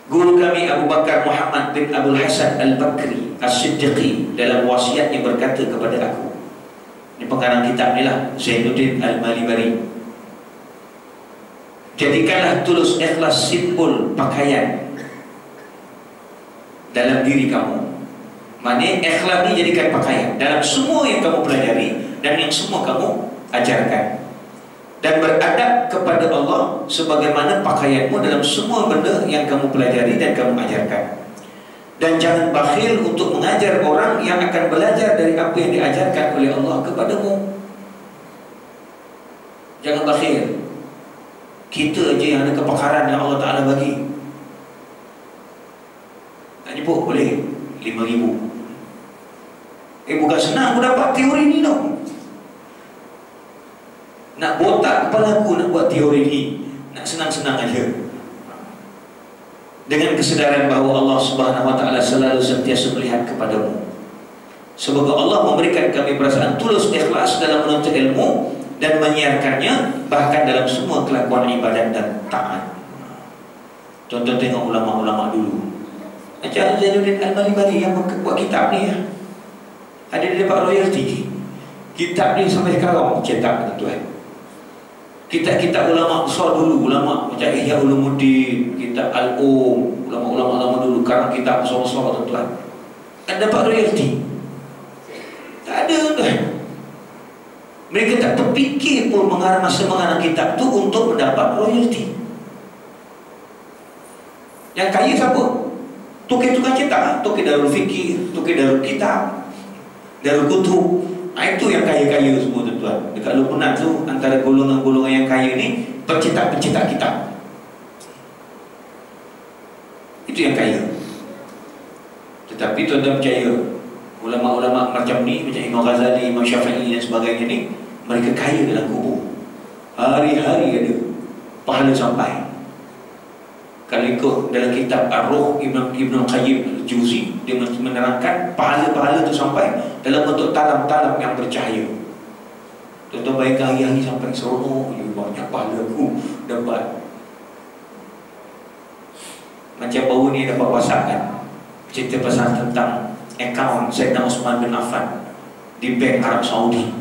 Guru kami Abu Bakar Muhammad bin Abdul Hasan Al-Bakri As-Siddiqi dalam wasiatnya berkata kepada aku, ini pengarang kitab ni lah, Zainuddin Al-Malibari, jadikanlah tulus ikhlas simbol pakaian dalam diri kamu. Maknanya ikhlas ni jadikan pakaian dalam semua yang kamu pelajari dan yang semua kamu ajarkan, dan beradab kepada Allah sebagaimana pakaianmu dalam semua benda yang kamu pelajari dan kamu ajarkan. Dan jangan bakhil untuk mengajar orang yang akan belajar dari apa yang diajarkan oleh Allah kepadamu. Jangan bakhil. Kita aja yang ada kepakaran yang Allah Ta'ala bagi. Tak jemput boleh 5,000. Bukan senang aku dapat teori ni tau. Nak botak kepala aku nak buat teori ni, nak senang-senang aja. Dengan kesedaran bahawa Allah Subhanahu wa Ta'ala selalu sentiasa melihat kepadamu. Semoga Allah memberikan kami perasaan tulus ikhlas dalam menuntut ilmu dan menyiarkannya, bahkan dalam semua kelakuan ibadat dan taat. Tonton tengok ulama-ulama dulu. Macam Zainuddin Al-Malibari yang buat kitab ni ya. Ada dia dapat royalty. Kitab ni sampai sekarang cetak, tuan. Kitab-kitab ulama besar dulu, ulama macam Ihya Ulumuddin, kitab Al-Um, ulama-ulama lama dulu, sekarang kitab besar-besar, tuan. Ada dapat royalty? Tak ada, tuan. Mereka tak terfikir pun masa mengarang kitab tu untuk mendapat royalty. Yang kaya siapa? Tukar-tukar cetak, tukar Darul Fikir, tukar Darul Kitab, Darul Kutub. Itu yang kaya-kaya semua tuan-tuan. Dekat Luqman tu, antara golongan-golongan yang kaya ni pencetak-pencetak kitab. Itu yang kaya. Tetapi tuan-tuan percaya, ulama-ulama macam ni, macam Imam Ghazali, Imam Syafi'i dan sebagainya ni, mereka kaya dalam kubur. Hari-hari ada pahala sampai. Kalau ikut dalam kitab Ar-Ruh Ibn Qayyim Al-Jauzi, dia menerangkan pahala-pahala tu sampai dalam bentuk talam-talam yang bercahaya. Tuan-tuan bayangkan hari-hari sampai seronok, banyak pahala aku dapat. Macam baru ni dapat WhatsApp kan, cerita pasal tentang akaun Sayyidina Osman bin Affan di Bank Arab Saudi.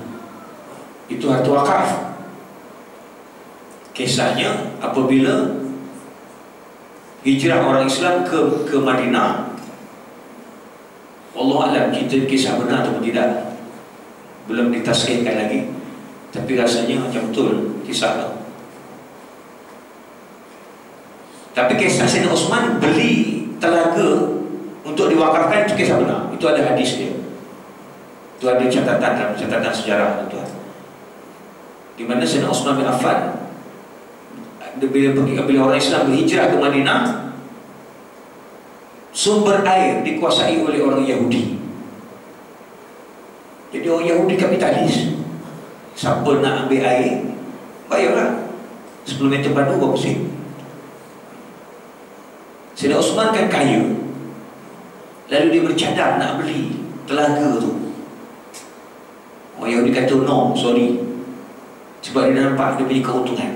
Itu harta wakaf. Kisahnya apabila hijrah orang Islam ke Madinah, Allah alam kita kisah benar atau tidak, belum ditaskhihkan lagi, tapi rasanya macam betul kisah tu. Tapi kisah Sayyidina Osman beli telaga untuk diwakafkan, itu kisah benar. Itu ada hadis dia. Itu ada catatan dalam catatan sejarah tuan. Di mana Sayyidina Osman bin Affan bila orang Islam berhijrah ke Madinah, sumber air dikuasai oleh orang Yahudi. Jadi orang Yahudi kapitalis. Siapa nak ambil air, bayarlah 10 meter padu berapa sen. Sayyidina Osman kan kaya, lalu dia bercadang nak beli telaga tu. Orang Yahudi kata no, sorry, sebab dia nampak dia punya keuntungan.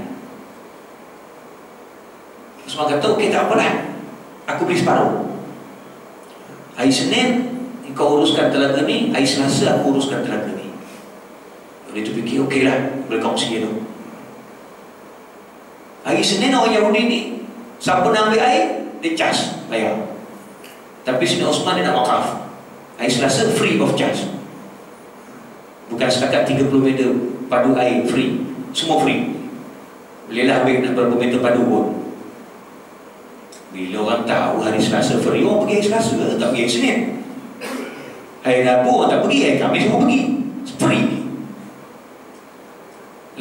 Osman kata okey, tak apalah, aku beli separuh. Hari Senin kau uruskan telaga ni, hari Selasa aku uruskan telaga ni. Dia tu fikir okey lah, boleh kongsi tu. Hari Senin orang Yahudi ni, siapa nak ambil air, dia charge, bayar. Tapi Sayyidina Osman dia nak wakaf. Hari Selasa free of charge. Bukan setakat 30 meter padu air free, semua free. Bolehlah ambil nak berapa meter padu pun. Bila orang tahu hari Selasa free, orang pergi hari Selasa, tak pergi hari Senin. Hari Rabu orang tak pergi, hari Khamis orang pergi. Free.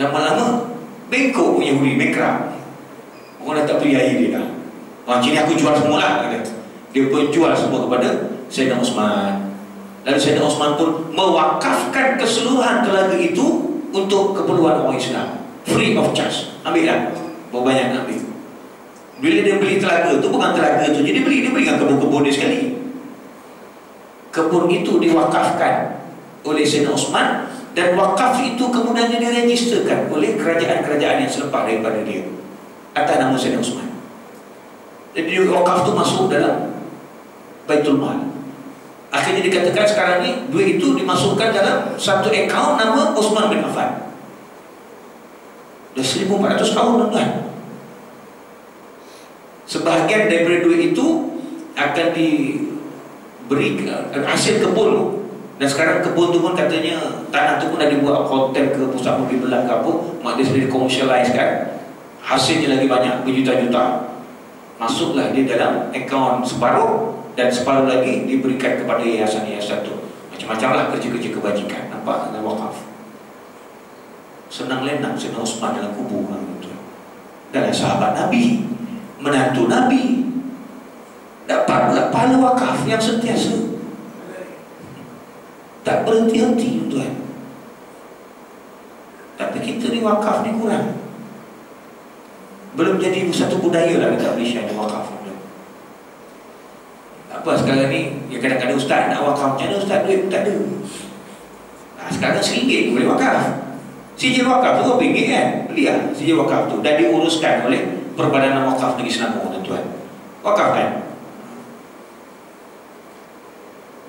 Lama-lama bengkok punya Yahudi, bankrupt. Orang dah tak beli air dia dah. Macam ni aku jual semualah, kata. Dia pun jual semua kepada Sayyidina Osman. Lalu Sayyidina Osman pun mewakafkan keseluruhan telaga itu untuk keperluan orang Islam, free of charge. Ambil lah, berapa banyak nak ambil. Bila dia beli telaga tu, bukan telaga tu jadi beli, dia belikan kebun-kebun dia sekali. Kebun itu diwakafkan oleh Sayyidina Osman, dan wakaf itu kemudian diregisterkan oleh kerajaan-kerajaan yang selepas daripada dia atas nama Sayyidina Osman. Jadi wakaf itu masuk dalam Baitul Mal. Akhirnya dikatakan sekarang ni duit itu dimasukkan dalam satu akaun nama Osman bin Affan. Dah 1400 tahun tuan. Sebahagian daripada duit itu akan diberi hasil kebun. Dan sekarang kebun tu pun katanya, tanah tu pun dah dibuat hotel ke, pusat mobil belah ke apa, mak dia sendiri commercialize kan. Hasilnya lagi banyak, berjuta-juta. Masuklah dia dalam akaun separuh, dan separuh lagi diberikan kepada yayasan-yayasan tu. Macam-macam lah kerja-kerja kebajikan. Nampak dengan wakaf. Senang lenang Sayyidina Osman dalam kubur kan, dan sahabat Nabi, menantu Nabi, dapatlah pahala wakaf yang sentiasa, tak berhenti-henti tuan. Tapi kita ni wakaf ni kurang. Belum jadi satu budaya lah dekat Malaysia ni wakaf. Apa sekarang ni, ya kadang-kadang ustaz nak wakaf, macam mana ustaz, duit tak ada. Sekarang RM1 boleh wakaf. Sijil wakaf tu RM2 kan, beli lah sijil wakaf tu, dan diuruskan oleh Perbadanan Wakaf Negeri Selangor tuan-tuan. Wakaf kan,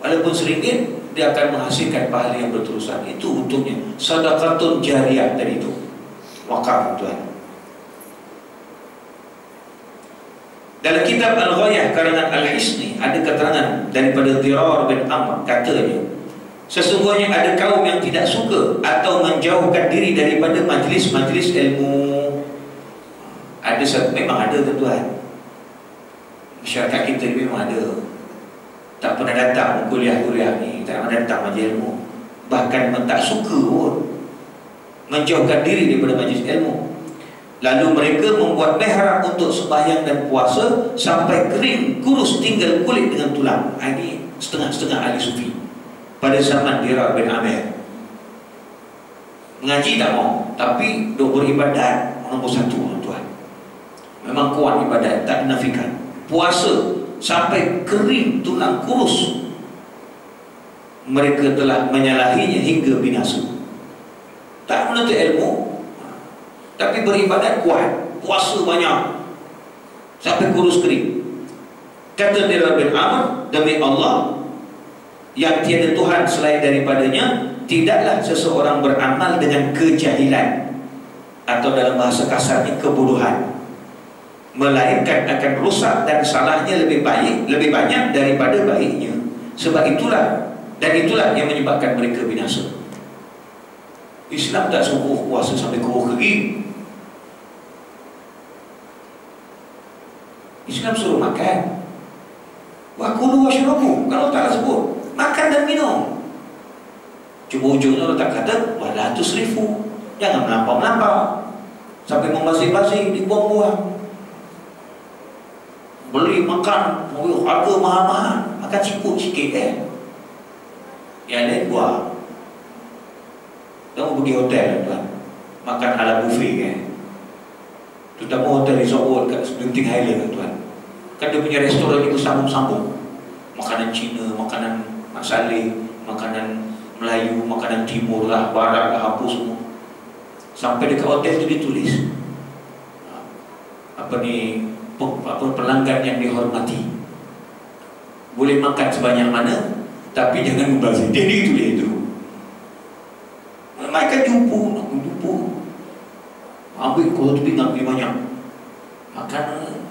walaupun RM1, dia akan menghasilkan pahala yang berterusan. Itu untuknya sedekahun jariah tadi itu, wakaf tuan. Dalam kitab Al-Ghayah karangan Al-Hisni ada keterangan daripada Dirar bin Amr, katanya Sesungguhnya ada kaum yang tidak suka atau menjauhkan diri daripada majlis-majlis ilmu. Ada satu, memang ada tuan-tuan. Masyarakat kita ni memang ada. Tak pernah datang kuliah-kuliah ni, tak pernah datang majlis ilmu. Bahkan tak suka pun, menjauhkan diri daripada majlis ilmu. Lalu mereka membuat mihrab untuk sembahyang dan puasa sampai kering, kurus, tinggal kulit dengan tulang. Ini setengah-setengah ahli sufi pada zaman Dirar bin Amir. Mengaji tak mau, tapi duk beribadat nombor satu, tuan. Memang kuat ibadat, tak dinafikan. Puasa sampai kering, tulang, kurus. Mereka telah menyalahinya hingga binasa. Tak menuntut ilmu, tapi beribadat kuat, puasa banyak sampai kurus kering. Kata Dirar bin Amr, demi Allah yang tiada Tuhan selain daripadanya, tidaklah seseorang beramal dengan kejahilan, atau dalam bahasa kasarnya kebodohan, melainkan akan rusak dan salahnya lebih banyak daripada baiknya. Sebab itulah yang menyebabkan mereka binasa. Islam tak suruh puasa sampai kurus kering. Islam suruh makan. Wa kulu washrabu. Kalau tak sebut makan dan minum. Cuma ujungnya Allah tak kata wala tusrifu. Jangan melampau-melampau sampai membazir-bazir, dibuang-buang. Beli makan, harga mahal-mahal, makan ciput sikit yang lain buang. Kamu pergi hotel tuan, makan ala buffet terutama hotel Resort World kat Genting Highland tuan. Kan dia punya restoran itu sambung-sambung. Makanan Cina, makanan Mak Saleh, makanan Melayu, makanan Timur lah, Barat lah, apa semua. Sampai dekat hotel tu ditulis pelanggan yang dihormati boleh makan sebanyak mana, tapi jangan membazir. Dia tulis itu. Mereka jumpa ambil kau tu pinggang lebih banyak, makan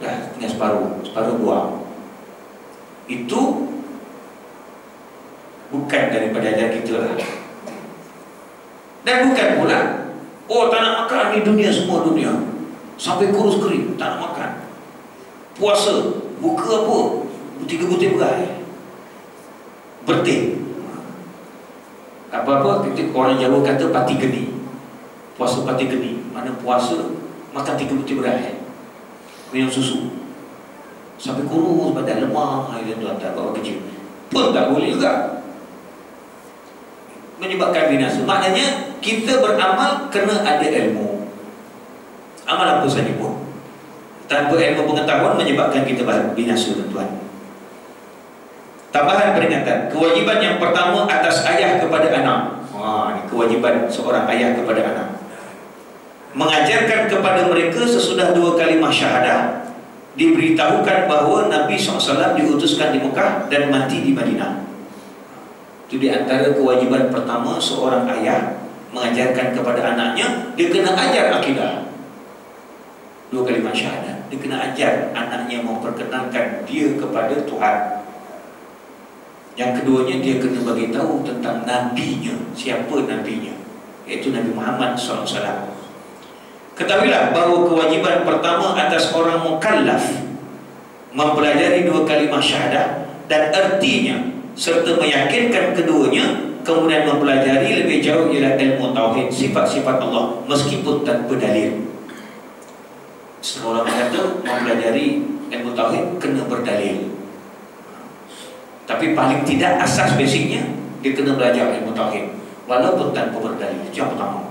dah tinggal separuh buang. Itu bukan daripada ajar kita lah. Dan bukan pula tak nak makan di dunia, semua dunia sampai kurus kering, tak nak makan. Puasa, buka apa? Butir-butir berai, bertih. Apa-apa kita orang Jawa kata pati geni. Puasa pati geni, mana puasa makan 3 butir berai, minum susu sampai kurus badan, lemah, air tu hantar bawa kecil pun tak boleh juga, menyebabkan binasa. Maknanya kita beramal kena ada ilmu. Amal apa saja pun tanpa ilmu pengetahuan menyebabkan kita binasa, tuan. Tambahan peringatan, kewajiban yang pertama atas ayah kepada anak. Ini kewajiban seorang ayah kepada anak. Mengajarkan kepada mereka sesudah 2 kalimah syahadah, diberitahukan bahawa Nabi SAW diutuskan di Mekah dan mati di Madinah. Itu di antara kewajiban pertama seorang ayah, mengajarkan kepada anaknya. Dia kena ajar akidah, 2 kalimah syahadah. Dia kena ajar anaknya memperkenalkan dia kepada Tuhan. Yang keduanya, dia kena bagi tahu tentang nabinya, siapa nabinya, iaitu Nabi Muhammad SAW. Ketahuilah bahawa kewajiban pertama atas orang mukallaf mempelajari 2 kalimah syahadah dan artinya, serta meyakinkan keduanya, kemudian mempelajari lebih jauh ialah ilmu tauhid, sifat-sifat Allah, meskipun tanpa dalil. Semua orang kata mempelajari ilmu tauhid kena berdalil, tapi paling tidak asas basicnya dia kena belajar ilmu tauhid walaupun tanpa berdalil. Itu yang pertama.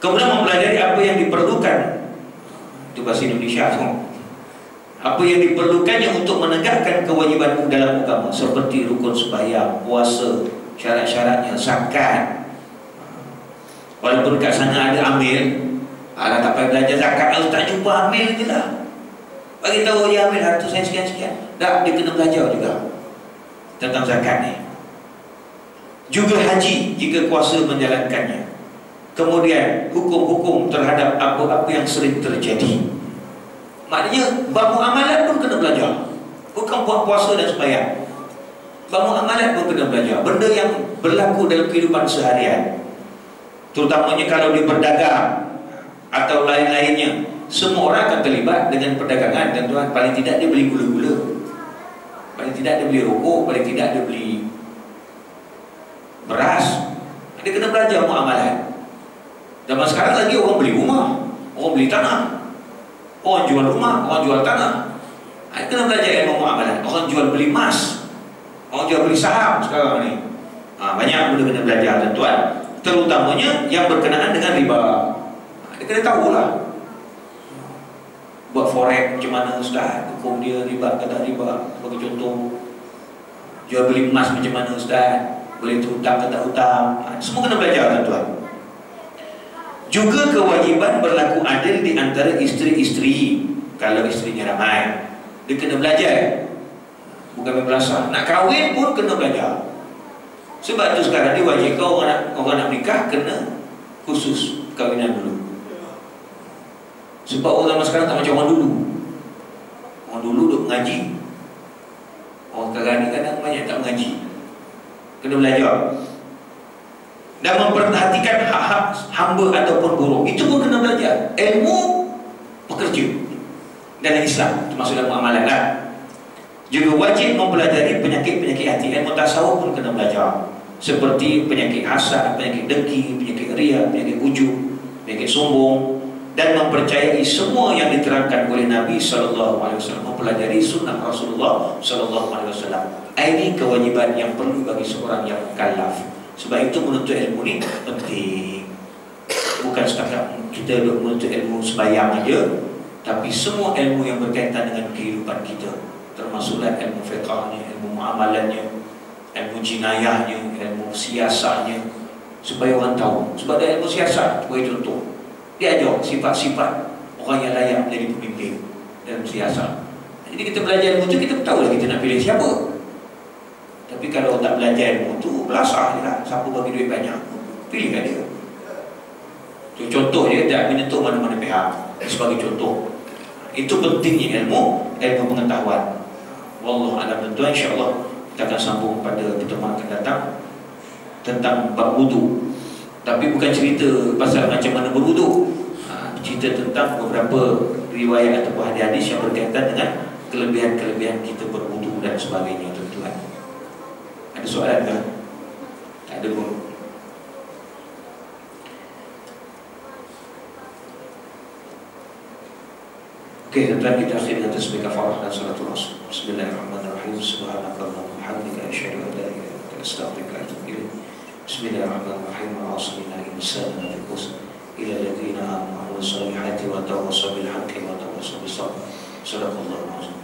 Kemudian mempelajari apa yang diperlukan, itu bahasa Indonesia, apa yang diperlukannya untuk menegakkan kewajiban dalam agama, seperti rukun sembahyang, puasa, syarat-syaratnya, zakat. Walaupun kat sana ada amil, tak payah belajar zakat, tak jumpa amil je lah. Bagi tahu dia ambil harta saya sekian-sekian. Tak, dia kena belajar juga tentang zakat ni. Juga haji jika kuasa menjalankannya. Kemudian hukum-hukum terhadap apa-apa yang sering terjadi. Maknanya bab amalan pun kena belajar, bukan buat puasa dan sembahyang. Muamalat pun kena belajar. Benda yang berlaku dalam kehidupan seharian, terutamanya kalau dia berdagang atau lain-lainnya, semua orang akan terlibat dengan perdagangan. Dan tuan, paling tidak dia beli gula-gula, paling tidak dia beli rokok, paling tidak dia beli beras. Dia kena belajar muamalat. Zaman sekarang lagi orang beli rumah, orang beli tanah, orang jual rumah, orang jual tanah. Dia kena belajar ilmu muamalat. Orang jual beli emas, orang jual beli saham sekarang ni. Banyak benda kena belajar tuan. Terutamanya yang berkenaan dengan riba. Dia kena tahulah. Buat forex macam mana Ustaz, hukum dia riba ke tak riba. Bagi contoh, jual beli emas macam mana Ustaz, boleh terhutang ke tak hutang. Semua kena belajar tuan. Juga kewajiban berlaku adil di antara isteri-isteri. Kalau isterinya ramai, dia kena belajar. Bukan berbelasah. Nak kahwin pun kena belajar. Sebab tu sekarang dia wajib orang nak nikah kena khusus kahwinan dulu. Sebab orang zaman sekarang tak macam orang dulu. Orang dulu duk mengaji. Orang sekarang ni kadang banyak tak mengaji. Kena belajar dan memperhatikan hak-hak hamba ataupun buruh. Itu pun kena belajar. Ilmu pekerja dalam Islam, termasuk dalam muamalat lah. Juga wajib mempelajari penyakit-penyakit hati. Ilmu tasawuf pun kena belajar, seperti penyakit hasad, penyakit dengki, penyakit ria, penyakit ujub, penyakit sombong, dan mempercayai semua yang diterangkan oleh Nabi SAW. Mempelajari sunnah Rasulullah SAW. Ini kewajiban yang perlu bagi seorang yang mukallaf. Sebab itu menuntut ilmu ni penting. Bukan setakat kita menuntut ilmu sembahyang aja, tapi semua ilmu yang berkaitan dengan kehidupan kita, termasuklah ilmu fiqahnya, ilmu muamalannya, ilmu jinayahnya, ilmu siasatnya, supaya orang tahu. Sebab ada ilmu siasat, sebagai contoh, dia ajar sifat-sifat orang yang layak menjadi pemimpin dalam siasat. Jadi kita belajar ilmu tu, kita tahu lah kita nak pilih siapa. Tapi kalau tak belajar ilmu tu, belasah je lah. Siapa bagi duit banyak, pilihkan dia. Contoh dia tak menyentuh mana-mana pihak. Sebagai contoh, itu pentingnya ilmu pengetahuan. Wallahu a'lam. Tuan, insya-Allah kita akan sambung pada pertemuan akan datang tentang bab wudu. Tapi bukan cerita pasal macam mana berwudu. Cerita tentang beberapa riwayat atau hadis yang berkaitan dengan kelebihan-kelebihan kita berwudu dan sebagainya, tuan-tuan. Ada soalan tak? Tak ada pun. Okey, tuan-tuan, kita akhiri dengan tasbih kafarah dan salatul rasul. Bismillahirrahmanirrahim. Subhanakallahumma wa bihamdika asyhadu an la ilaha illa anta astaghfiruka wa atubu ilaik. Bismillahirrahmanirrahim. Wasalina insana al-qus ila alladhina amanu wa salihati wa tawassaw bil haqqi wa tawassaw bis sabr. Sadaqallahu alazim.